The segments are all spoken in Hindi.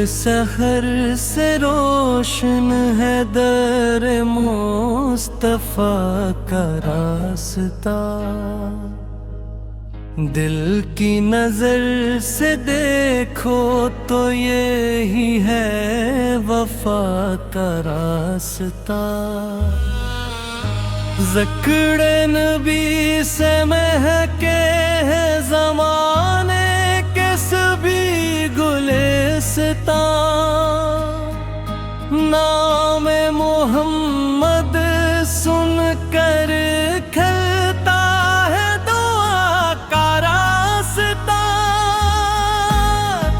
सहर से रोशन है दर मुस्तफा का रास्ता। दिल की नजर से देखो तो ये ही है वफा का रास्ता। ज़िक्र नबी से महके है ज़माने के सभी गुलिस्तां। नाम मोहम्मद सुन कर खिलता है दुआ का रास्ता।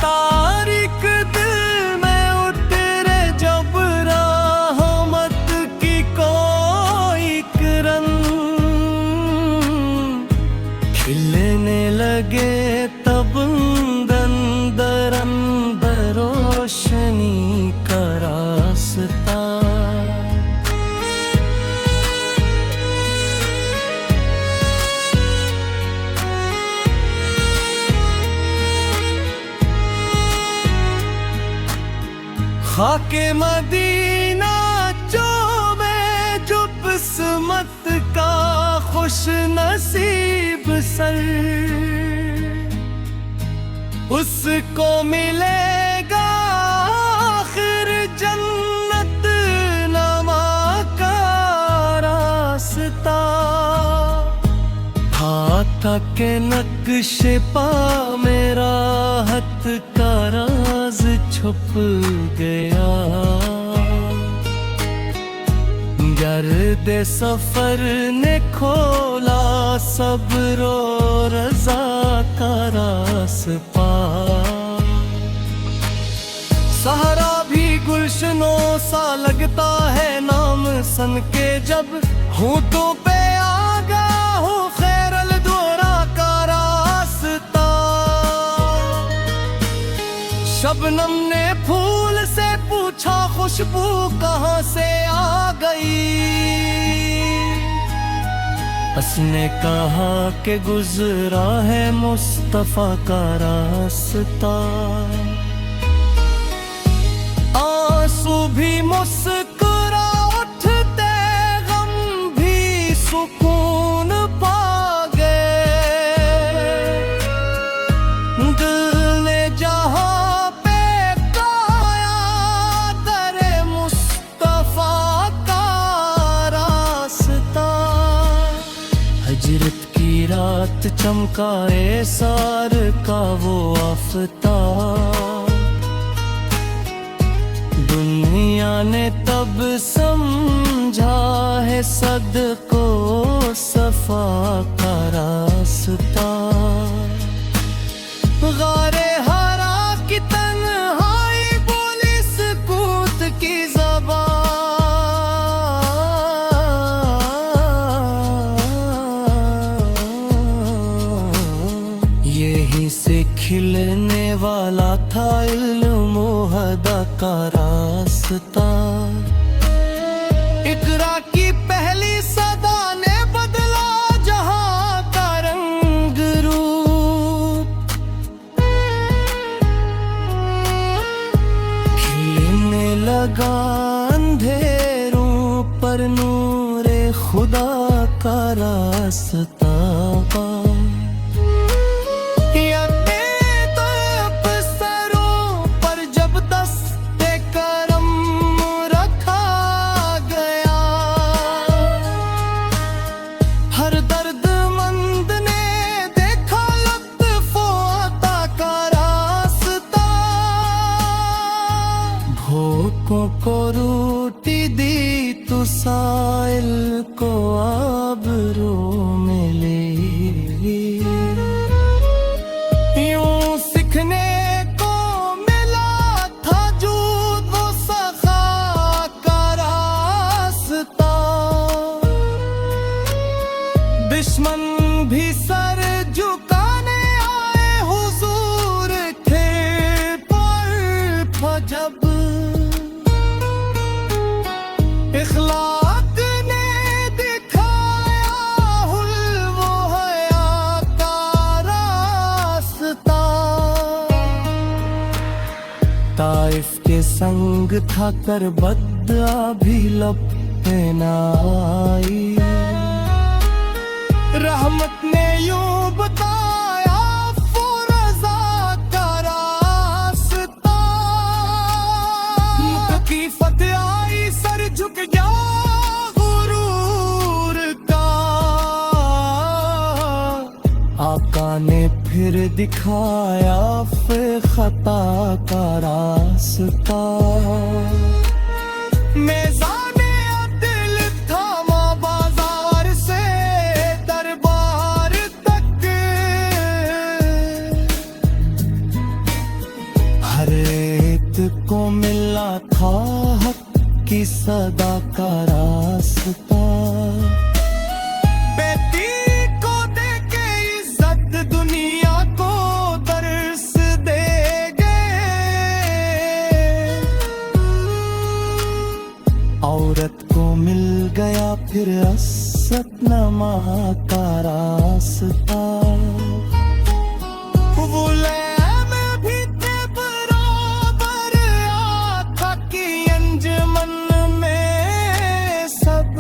तारिक दिल में उतरे जब रहमत की कोई किरण, खिलने लगे तब अंदर अंदर रोशनी का रास्ता। खाके मदीना जो में जो किस्मत का खुश नसीब सर, उसको मिलेगा आखिर जन्नत नमा का रास्ता। हाथ के नक्शे पा मेरा हथ का राज छुप गया। गर्दे सफर ने खोला सब्र और रज़ा का रास्ता। सहारा भी गुलशनों सा लगता है नाम सन के जब होठों पे आगा हो खैरल दोरा का रास्ता। शबनम ने फूल से पूछा खुशबू कहाँ से आ गई। उसने कहा कि गुजरा है मुस्तफा का रास्ता। आंसू भी मुस्कुरा उठते गम भी सुकून पा गए। दिल ने जहां पे गाया दरे मुस्तफा का रास्ता। हिजरत की रात चमकाए सार का वो आफ्ताब। दुनिया ने तब समझा है सदको सफा का रास्ता। गारे हरा की तन्हाई बोली सुकूत की ज़बान। यहीं से खिलने वाला था इल्म हदा का रास्ता। इकरा की पहली सदा ने बदला जहां का रंग रूप। खिलने लगा अंधेरों पर नूरे खुदा का रास्ता। हर दर्दमंद ने देखा लत्फ़ो अता का रास्ता। भूखों को रोटी दी तो साइल को आबरू मिली। यूं सीखने को मिला था जूद वो सखा का रास्ता। दुश्मन भी सर झुकाने आए हुजूर थे पर जब इखलाक ने दिखाया हुल्व हया का रास्ता। संग था कर बद्दा भी लब पे ना आई। रहमत ने यूं बताया फुरजा का रास्ता, मुख की फतेह आई सर झुक गया गुरूर का। आका ने फिर दिखाया फिर खता का रास्ता। मेज़ाने अदल थामा बाजार से दरबार तक, हर एक को मिला था हक की सदा का रास्ता। औरत को मिल गया फिर असत नमा का रास्ता। में भी थे बराबर आका की अंजुमन में सब।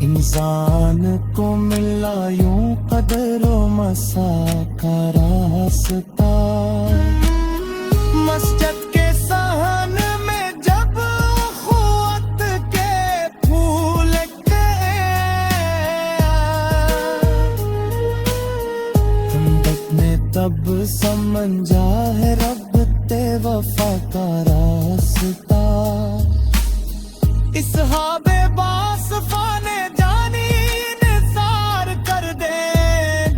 इंसान को मिला यूं कदर व मसा का रास्ता। मस्जिद के सहन तब समझा है रब ते वफा का रास्ता। इस हाबे बासफा ने जानी निसार कर दे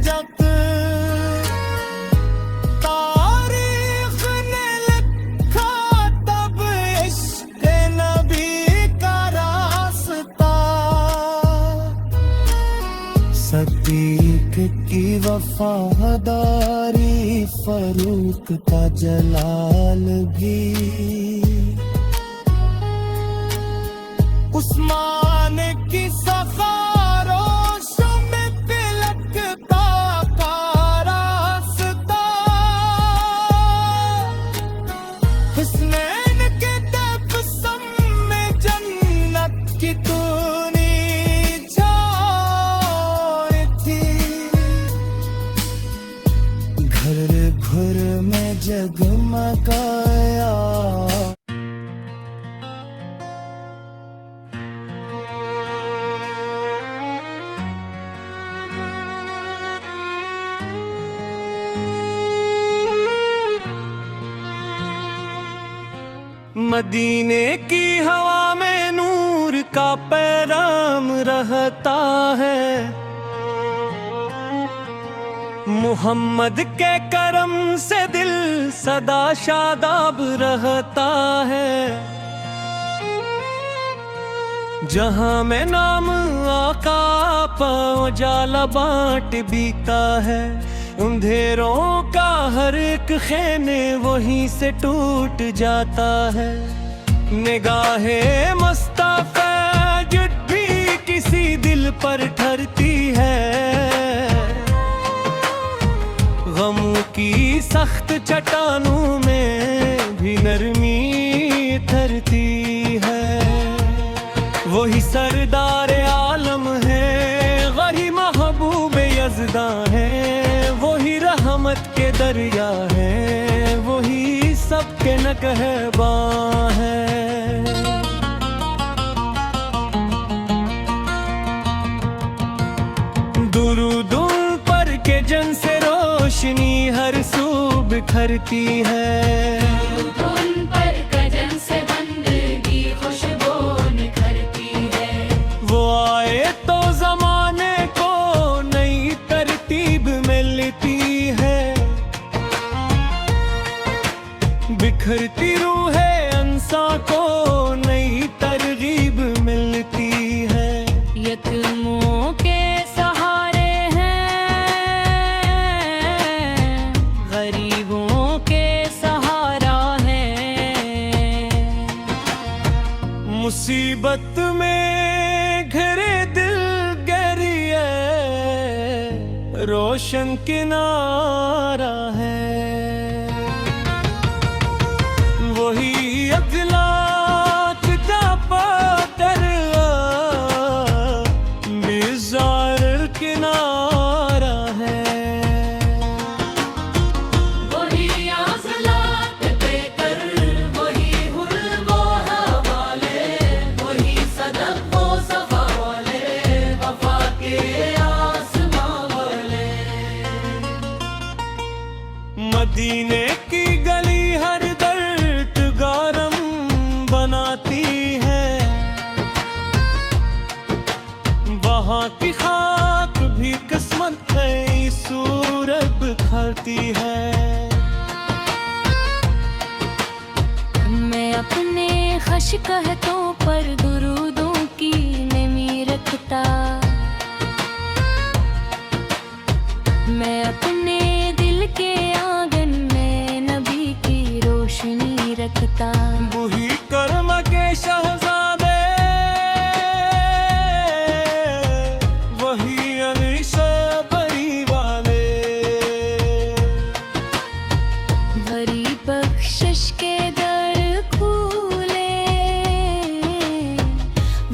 जब, तारीख ने लिखा तब इश्क नबी का रास्ता। सदीक की वफादारी फरूक का जलाल भी, उस्मान की सफारोशों में तिलकता का रास्ता। हुस्नैन के तबस्सुम में जन्नत की तूनी छाई थी। घर घर में जगमगाया मदीने की हवा में नूर का पैगाम रहता है। मुहम्मद के करम से दिल सदा शादाब रहता है। जहां में नाम आका पाओ जाला बांट बीता है। अंधेरों का हर एक खेने वहीं से टूट जाता है। निगाहे मुस्तफा जुट भी किसी दिल पर ठहरती है। गमों की सख्त चट्टानों में भी नरमी ठहरती है। वही सरदार आलम है, गरी महबूब यज़दा है। वही रहमत के दरिया है, वही सबके नगहबान है। दुरूद उन पर के जन से रोशनी हर सू बिखरती है। उन पर कदम से बंदगी खुशबू निखरती है। वो आए तो जमाने को नई तरतीब मिलती है। बिखरती रूह अंसा को नई तरगीब मिलती है। यतीमों के सहारे हैं, गरीबों के सहारा है। मुसीबत में घिरे दिल गहरी है, रोशन किनारा है। माँ की खाक भी किस्मत है, सूरत बिखरती है। मैं अपने खश कहतों पर दुरूदों की नमी रखता, मैं अपने दिल के आंगन में नबी की रोशनी रखता। वही कर्म के शहजादे, वही अमीशा बरी वाले, भरी बख्शिश के दर खुले,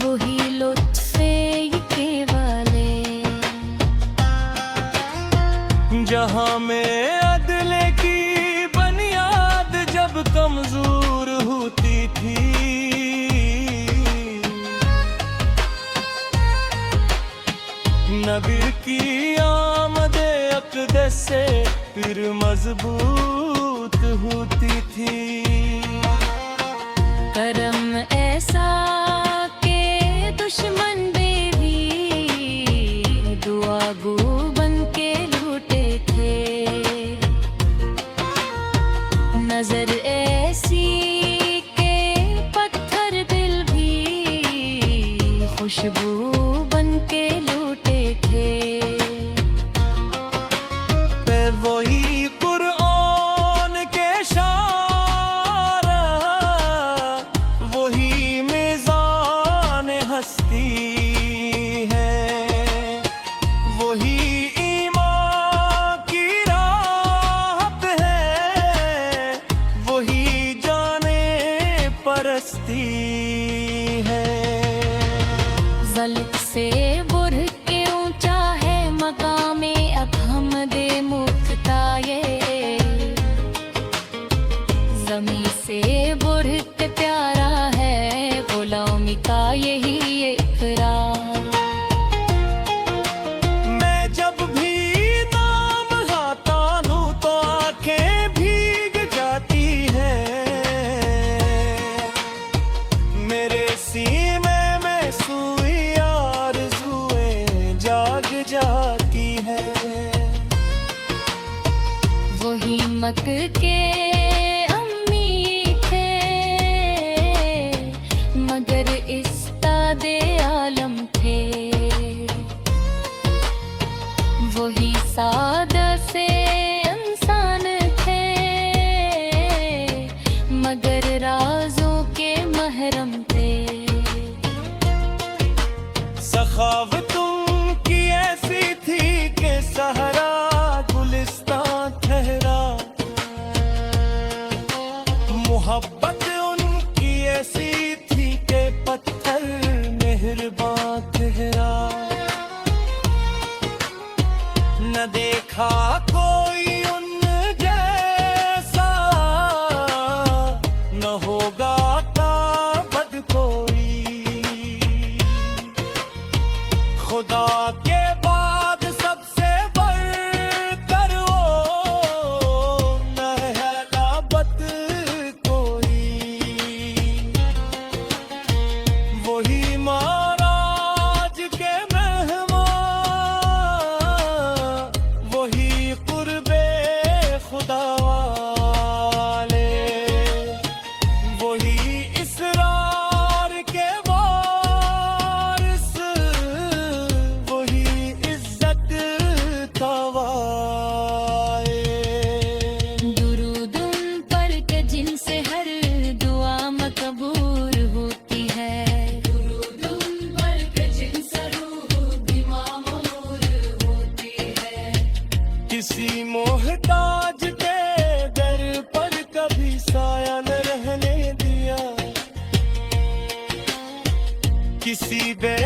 वही लुत्फे के वाले। जहाँ में अदले की बुनियाद जब कमजोर होती थी, नबी की आमदे अक़दस से फिर मजबूत होती थी। करम ऐसा के दुश्मन भी दुआ गो बन के लूटे थे, नजर ऐसी के पत्थर दिल भी खुशबू बन के लूटे थे। फिर वही कुरान के शारा, वही मिज़ान हस्ती है, वही ईमान की राहत है, वही जाने परस्ती है। ज़ल्क से बुर के ऊंचा है मकामे अब हमदे मुफ्ता ये, ज़मी से बुरत प्यारा है गुलामी का यही इकरार। मैं जब भी नाम गाता हूँ तो आंखें भीग जाती हैं, मेरे सीने में सुई आरज़ुएं जाग जाती हैं। वही मक्के के अम्मी थे, मगर इस्तादे आलम थे, वही सादा से इंसान थे, मगर राजों के महरम थे। सखावतों की ऐसी थी कि सहरा गुलिस्तां ठहरा, मोहब्बत उनकी ऐसी थी कि पत्थर मेहरबान ठहरा। न देखा कोई उन जैसा, न होगा ताबद कोई, खुदा के बाद सबसे बढ़कर वो न है लाबत कोई, वही महाराज के मेहमान, वही कुर्बे खुदा वाले, वही इसरार के वारिस, वही इज्जत का वाए। दुरूद उन पर के जिनसे हर दुआ मकबूल होती है, दुरूद उन पर के जिनसे रूह भी मामूर होती है। किसी मोहताज के दर पर कभी साया न रहने दिया, किसी बे